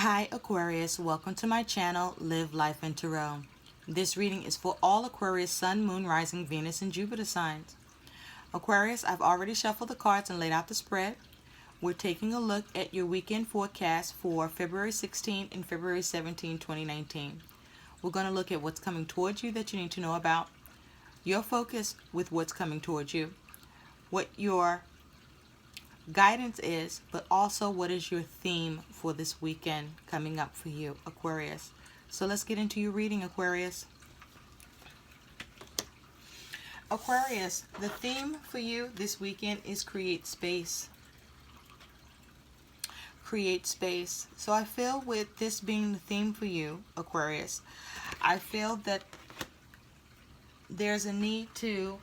Hi Aquarius, welcome to my channel, Live Life in Tarot. This reading is for all Aquarius Sun, Moon, Rising, Venus, and Jupiter signs. Aquarius, I've already shuffled the cards and laid out the spread. We're taking a look at your weekend forecast for February 16 and February 17, 2019. We're going to look at what's coming towards you that you need to know about, your focus with what's coming towards you, what your guidance is, but also what is your theme for this weekend coming up for you, Aquarius. So let's get into your reading, Aquarius. Aquarius, the theme for you this weekend is create space. Create space. So I feel with this being the theme for you, Aquarius, I feel that there's a need to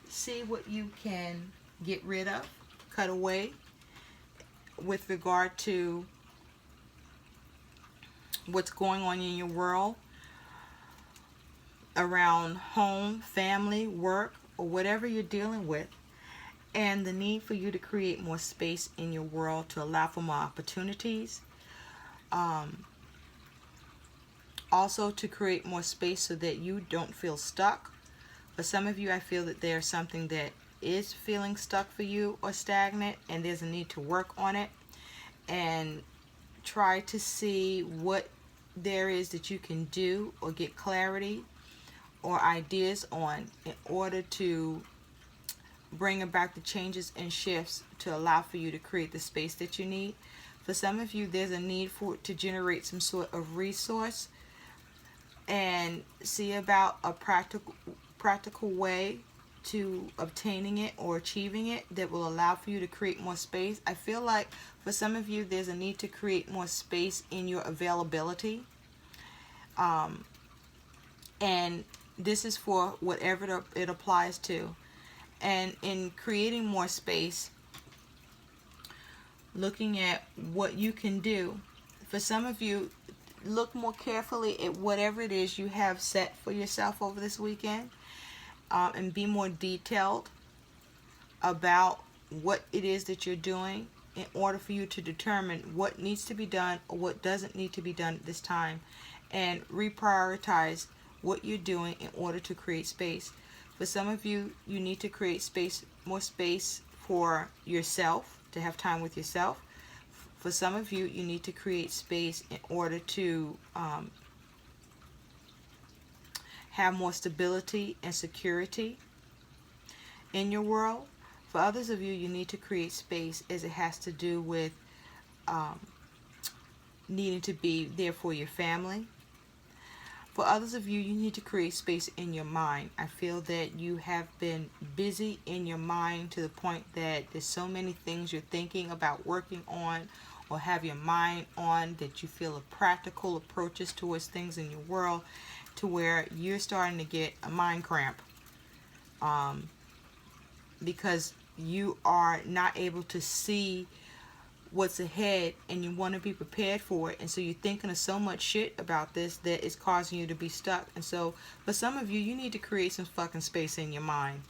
see what you can get rid of, cut away with regard to what's going on in your world around home, family, work, or whatever you're dealing with, and the need for you to create more space in your world to allow for more opportunities. Also to create more space so that you don't feel stuck. For some of you, I feel that there's something that is feeling stuck for you or stagnant, and there's a need to work on it and try to see what there is that you can do or get clarity or ideas on in order to bring about the changes and shifts to allow for you to create the space that you need. For some of you, there's a need for to generate some sort of resource and see about a practical way to obtaining it or achieving it that will allow for you to create more space. I feel like for some of you there's a need to create more space in your availability, and this is for whatever it applies to. And in creating more space, looking at what you can do, for some of you, look more carefully at whatever it is you have set for yourself over this weekend. And be more detailed about what it is that you're doing in order for you to determine what needs to be done or what doesn't need to be done at this time, and reprioritize what you're doing in order to create space. For some of you, you need to create space, more space for yourself, to have time with yourself. For some of you, you need to create space in order to have more stability and security in your world. For others of you, you need to create space as it has to do with needing to be there for your family. For others of you, you need to create space in your mind. I feel that you have been busy in your mind to the point that there's so many things you're thinking about working on or have your mind on that you feel a practical approaches towards things in your world, to where you're starting to get a mind cramp because you are not able to see what's ahead and you want to be prepared for it, and so you're thinking of so much shit about this that it's causing you to be stuck. And so for some of you, you need to create some fucking space in your mind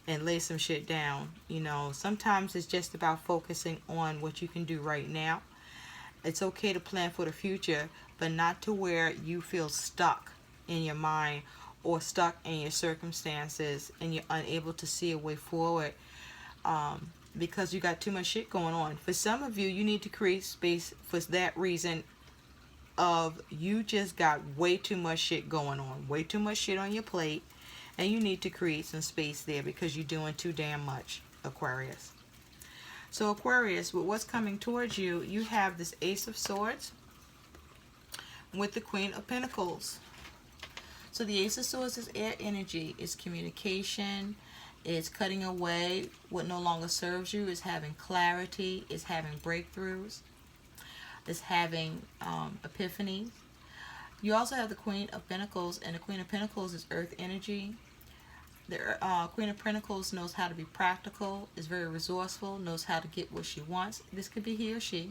and lay some shit down. You know, sometimes it's just about focusing on what you can do right now. It's okay to plan for the future, but not to where you feel stuck in your mind or stuck in your circumstances and you're unable to see a way forward because you got too much shit going on. For some of you, you need to create space for that reason of you just got way too much shit going on, way too much shit on your plate, and you need to create some space there because you're doing too damn much, Aquarius. So Aquarius, with what's coming towards you, you have this Ace of Swords with the Queen of Pentacles. So the Ace of Swords is air energy. It's communication. It's cutting away what no longer serves you. It's having clarity. It's having breakthroughs. It's having epiphanies. You also have the Queen of Pentacles, and the Queen of Pentacles is earth energy. The Queen of Pentacles knows how to be practical, is very resourceful, knows how to get what she wants. This could be he or she.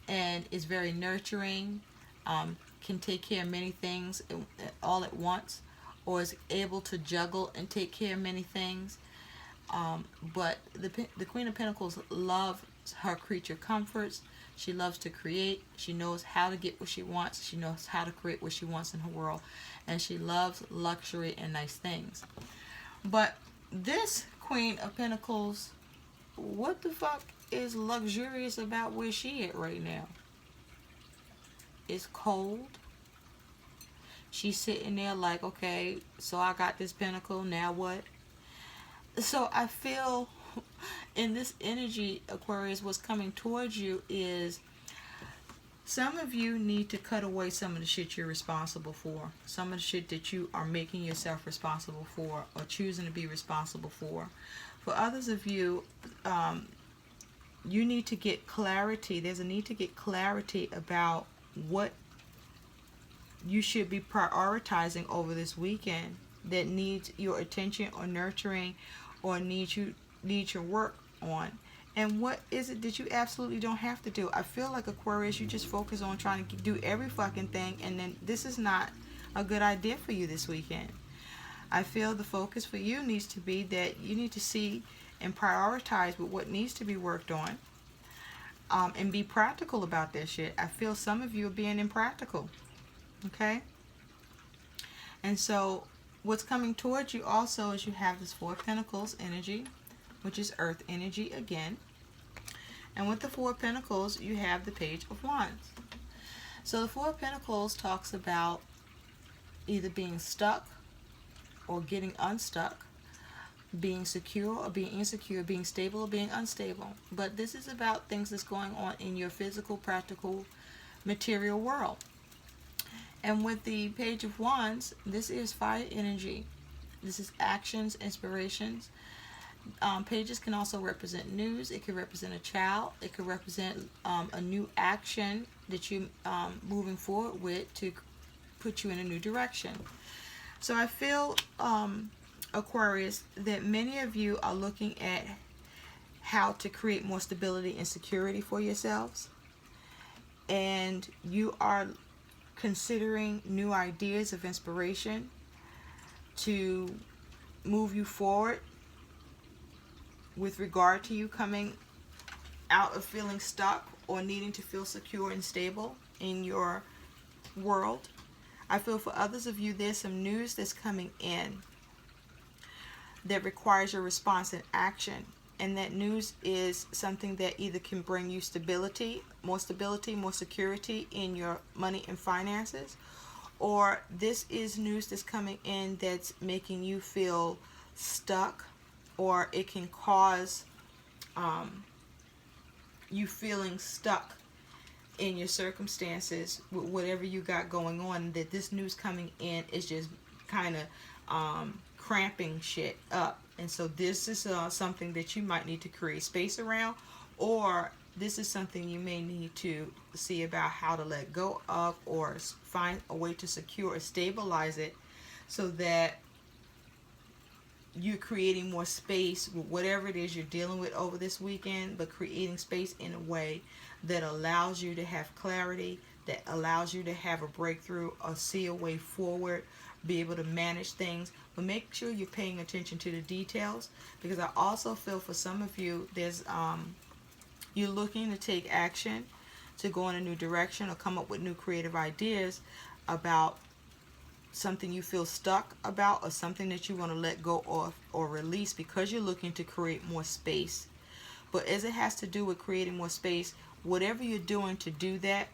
And is very nurturing, can take care of many things all at once, or is able to juggle and take care of many things. But the Queen of Pentacles love her creature comforts. She loves to create. She knows how to get what she wants. She knows how to create what she wants in her world. And she loves luxury and nice things. But this Queen of Pentacles, what the fuck is luxurious about where she at right now? It's cold. She's sitting there like, okay, so I got this pentacle, now what? So I feel in this energy, Aquarius, what's coming towards you is some of you need to cut away some of the shit you're responsible for. Some of the shit that you are making yourself responsible for or choosing to be responsible for. For others of you, you need to get clarity. There's a need to get clarity about what you should be prioritizing over this weekend that needs your attention or nurturing or needs your work on. And what is it that you absolutely don't have to do? I feel like, Aquarius, you just focus on trying to do every fucking thing, and then this is not a good idea for you this weekend. I feel the focus for you needs to be that you need to see and prioritize with what needs to be worked on, and be practical about that shit. I feel some of you are being impractical. Okay? And so what's coming towards you also is you have this Four of Pentacles energy, which is earth energy again. And with the Four of Pentacles, you have the Page of Wands. So the Four of Pentacles talks about either being stuck or getting unstuck, being secure or being insecure, being stable or being unstable. But this is about things that's going on in your physical, practical, material world. And with the Page of Wands, this is fire energy. This is actions, inspirations. Pages can also represent news. It could represent a child. It could represent a new action that you're moving forward with to put you in a new direction. So I feel, Aquarius, that many of you are looking at how to create more stability and security for yourselves. And you are considering new ideas of inspiration to move you forward with regard to you coming out of feeling stuck or needing to feel secure and stable in your world. I feel for others of you, there's some news that's coming in that requires your response and action. And that news is something that either can bring you stability, more security in your money and finances, or this is news that's coming in that's making you feel stuck, or it can cause you feeling stuck in your circumstances with whatever you got going on, that this news coming in is just kind of cramping shit up. And so this is something that you might need to create space around, or this is something you may need to see about how to let go of or find a way to secure or stabilize it so that you're creating more space with whatever it is you're dealing with over this weekend, but creating space in a way that allows you to have clarity, that allows you to have a breakthrough or see a way forward, be able to manage things. But make sure you're paying attention to the details, because I also feel for some of you, there's you're looking to take action to go in a new direction or come up with new creative ideas about something you feel stuck about, or something that you want to let go of or release because you're looking to create more space. But as it has to do with creating more space, whatever you're doing to do that,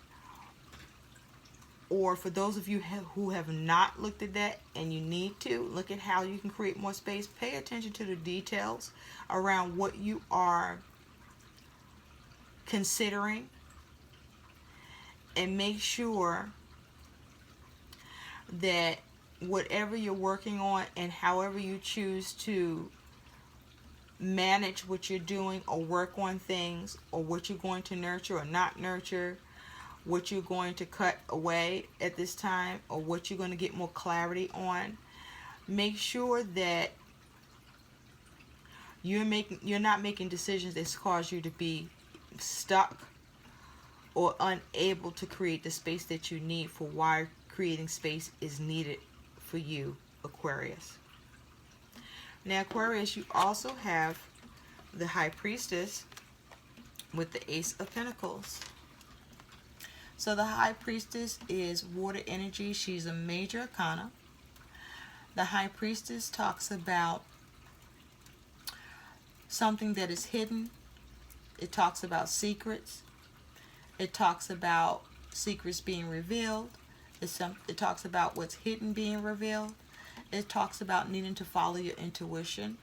or for those of you who have not looked at that and you need to look at how you can create more space, pay attention to the details around what you are considering, and make sure that whatever you're working on and however you choose to manage what you're doing or work on things, or what you're going to nurture or not nurture, what you're going to cut away at this time, or what you're going to get more clarity on, make sure that you're not making decisions that cause you to be stuck or unable to create the space that you need for why creating space is needed for you, Aquarius. Now, Aquarius, you also have the High Priestess, with the Ace of Pentacles. So the High Priestess is water energy. She's a major arcana. The High Priestess talks about something that is hidden. It talks about secrets. It talks about secrets being revealed. It talks about what's hidden being revealed. It talks about needing to follow your intuition.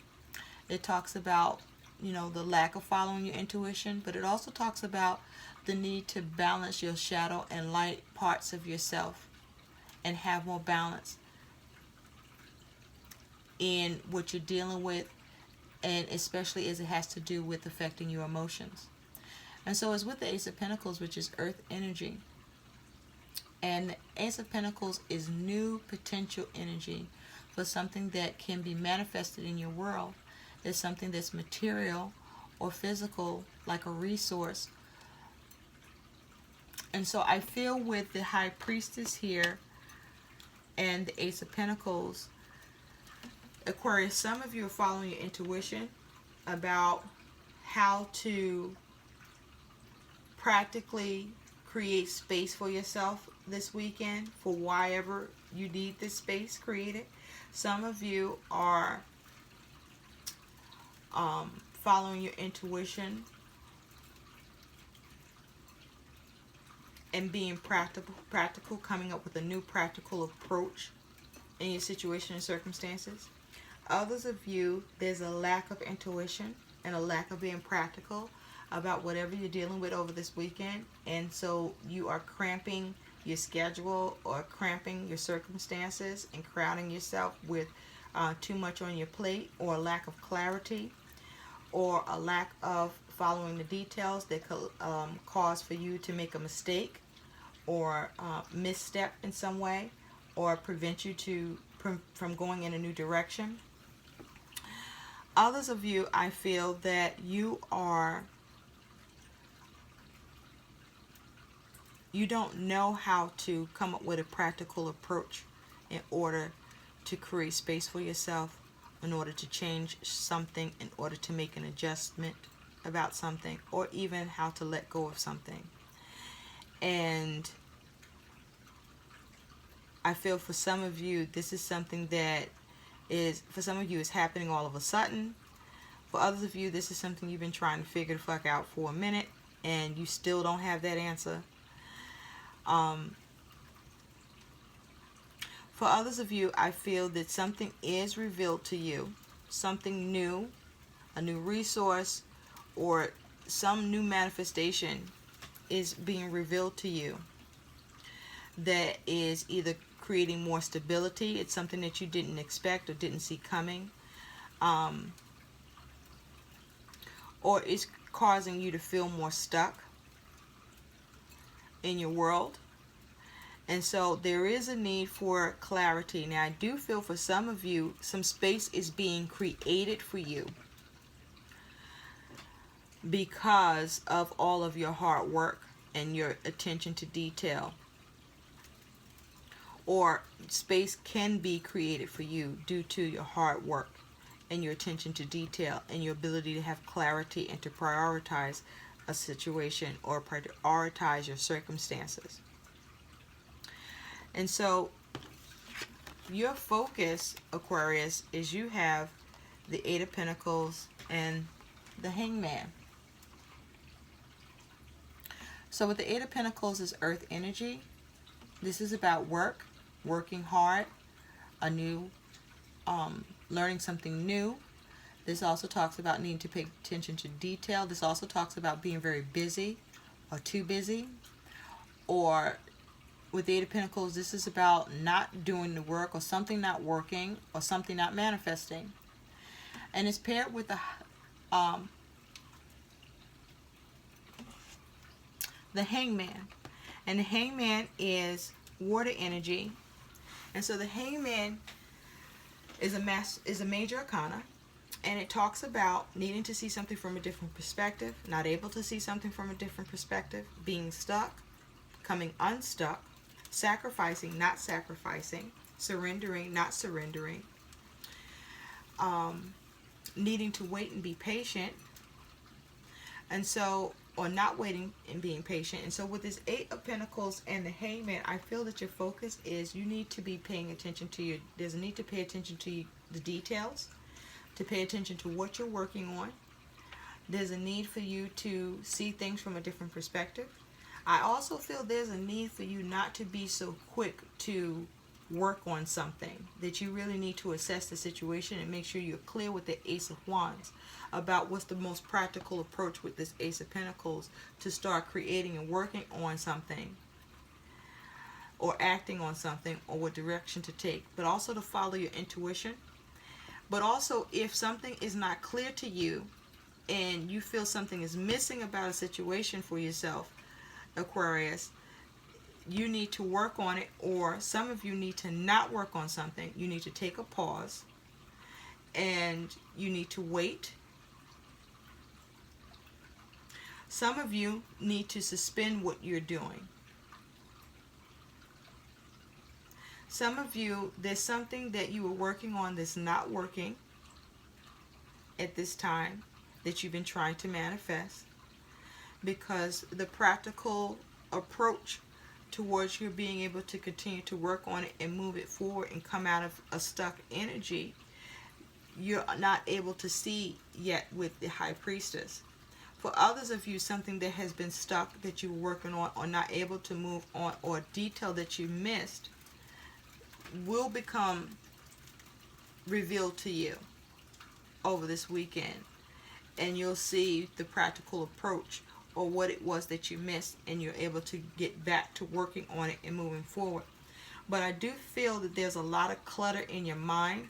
It talks about, you know, the lack of following your intuition, but it also talks about the need to balance your shadow and light parts of yourself and have more balance in what you're dealing with, and especially as it has to do with affecting your emotions. And so it's with the Ace of Pentacles, which is earth energy. And the Ace of Pentacles is new potential energy for something that can be manifested in your world. It's something that's material or physical, like a resource. And so I feel with the High Priestess here and the Ace of Pentacles, Aquarius, some of you are following your intuition about how to practically create space for yourself this weekend for wherever you need this space created. Some of you are following your intuition and being practical, coming up with a new practical approach in your situation and circumstances. Others of you, there's a lack of intuition and a lack of being practical about whatever you're dealing with over this weekend, and so you are cramping your schedule or cramping your circumstances and crowding yourself with too much on your plate, or a lack of clarity, or a lack of following the details that could cause for you to make a mistake or misstep in some way, or prevent you from going in a new direction. Others of you, I feel that you don't know how to come up with a practical approach in order to create space for yourself, in order to change something, in order to make an adjustment about something, or even how to let go of something. And I feel for some of you, this is something that is, for some of you, is happening all of a sudden. For others of you, this is something you've been trying to figure the fuck out for a minute, and you still don't have that answer. For others of you, I feel that something is revealed to you, something new, a new resource, or some new manifestation is being revealed to you that is either creating more stability, it's something that you didn't expect or didn't see coming, or it's causing you to feel more stuck in your world. And so there is a need for clarity. Now, I do feel for some of you, some space is being created for you because of all of your hard work and your attention to detail. Or space can be created for you due to your hard work and your attention to detail and your ability to have clarity and to prioritize a situation or prioritize your circumstances. And so your focus, Aquarius, is you have the Eight of Pentacles and the Hangman. So with the Eight of Pentacles is earth energy. This is about work, working hard, a new, learning something new. This also talks about needing to pay attention to detail. This also talks about being very busy or too busy. Or with the Eight of Pentacles, this is about not doing the work, or something not working, or something not manifesting. And it's paired with the Hangman. And the Hangman is water energy. And so the Hangman is a major arcana. And it talks about needing to see something from a different perspective, not able to see something from a different perspective, being stuck, coming unstuck, sacrificing, not sacrificing, surrendering, not surrendering, needing to wait and be patient. And so or not waiting and being patient. And so with this Eight of Pentacles and the Hangman, I feel that your focus is you need to be paying attention to your, there's a need to pay attention to the details, to pay attention to what you're working on. There's a need for you to see things from a different perspective. I also feel there's a need for you not to be so quick to work on something, that you really need to assess the situation and make sure you're clear with the Ace of Wands about what's the most practical approach with this Ace of Pentacles to start creating and working on something, or acting on something, or what direction to take, but also to follow your intuition. But also, if something is not clear to you and you feel something is missing about a situation for yourself, Aquarius, you need to work on it, or some of you need to not work on something. You need to take a pause and you need to wait. Some of you need to suspend what you're doing. Some of you, there's something that you were working on that's not working at this time that you've been trying to manifest, because the practical approach towards you being able to continue to work on it and move it forward and come out of a stuck energy, you're not able to see yet with the High Priestess. For others of you, something that has been stuck that you're working on or not able to move on, or detail that you missed, will become revealed to you over this weekend, and you'll see the practical approach or what it was that you missed, and you're able to get back to working on it and moving forward. But I do feel that there's a lot of clutter in your mind,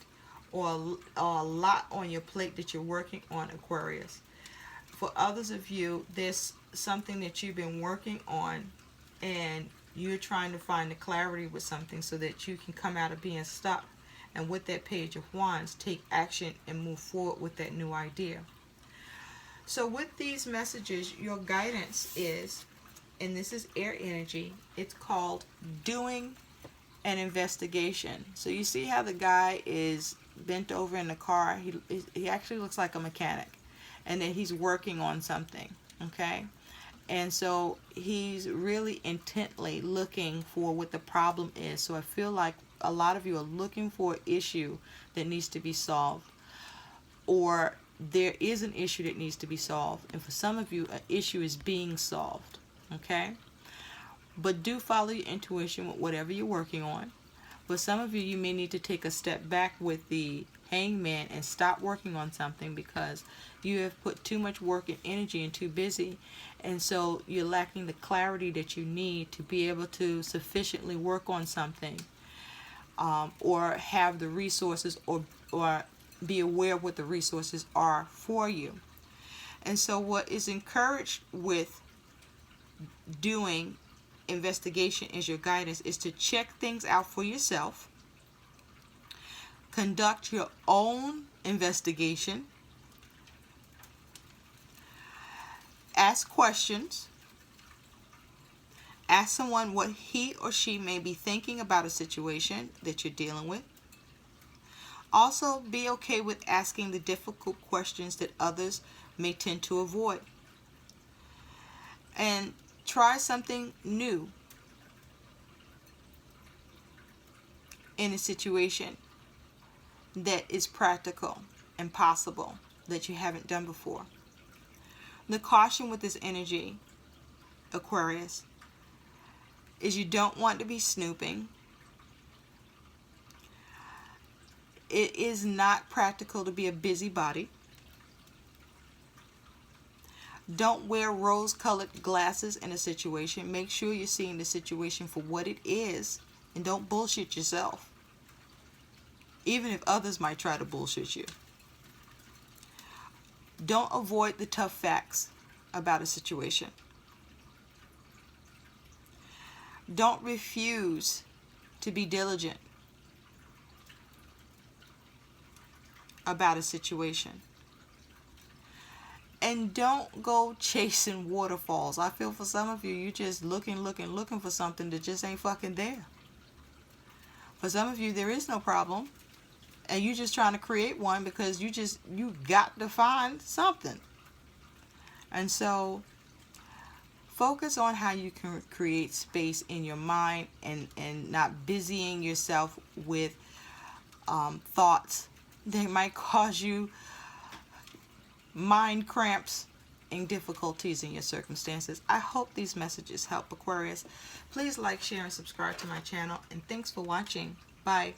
or a lot on your plate that you're working on, Aquarius. For others of you, there's something that you've been working on and you're trying to find the clarity with something so that you can come out of being stuck, and with that Page of Wands, take action and move forward with that new idea. So with these messages, your guidance is, and this is air energy, it's called doing an investigation. So you see how the guy is bent over in the car? He actually looks like a mechanic, and that he's working on something, okay? And so he's really intently looking for what the problem is. So I feel like a lot of you are looking for an issue that needs to be solved, or there is an issue that needs to be solved. And for some of you, an issue is being solved, okay? But do follow your intuition with whatever you're working on. For some of you, you may need to take a step back with the Hangman and stop working on something because you have put too much work and energy and too busy, and so you're lacking the clarity that you need to be able to sufficiently work on something, or have the resources, or be aware of what the resources are for you. And so what is encouraged with doing investigation is your guidance is to check things out for yourself, conduct your own investigation, ask questions, ask someone what he or she may be thinking about a situation that you're dealing with. Also, be okay with asking the difficult questions that others may tend to avoid. And try something new in a situation that is practical and possible that you haven't done before. The caution with this energy, Aquarius, is you don't want to be snooping. It is not practical to be a busybody. Don't wear rose-colored glasses in a situation. Make sure you're seeing the situation for what it is, and don't bullshit yourself, even if others might try to bullshit you. Don't avoid the tough facts about a situation. Don't refuse to be diligent about a situation. And don't go chasing waterfalls. I feel for some of you, you're just looking for something that just ain't fucking there. For some of you, there is no problem, and you're just trying to create one because you got to find something. And so Focus on how you can create space in your mind and not busying yourself with thoughts that might cause you mind cramps and difficulties in your circumstances. I hope these messages help, Aquarius. Please like, share, and subscribe to my channel. And thanks for watching. Bye.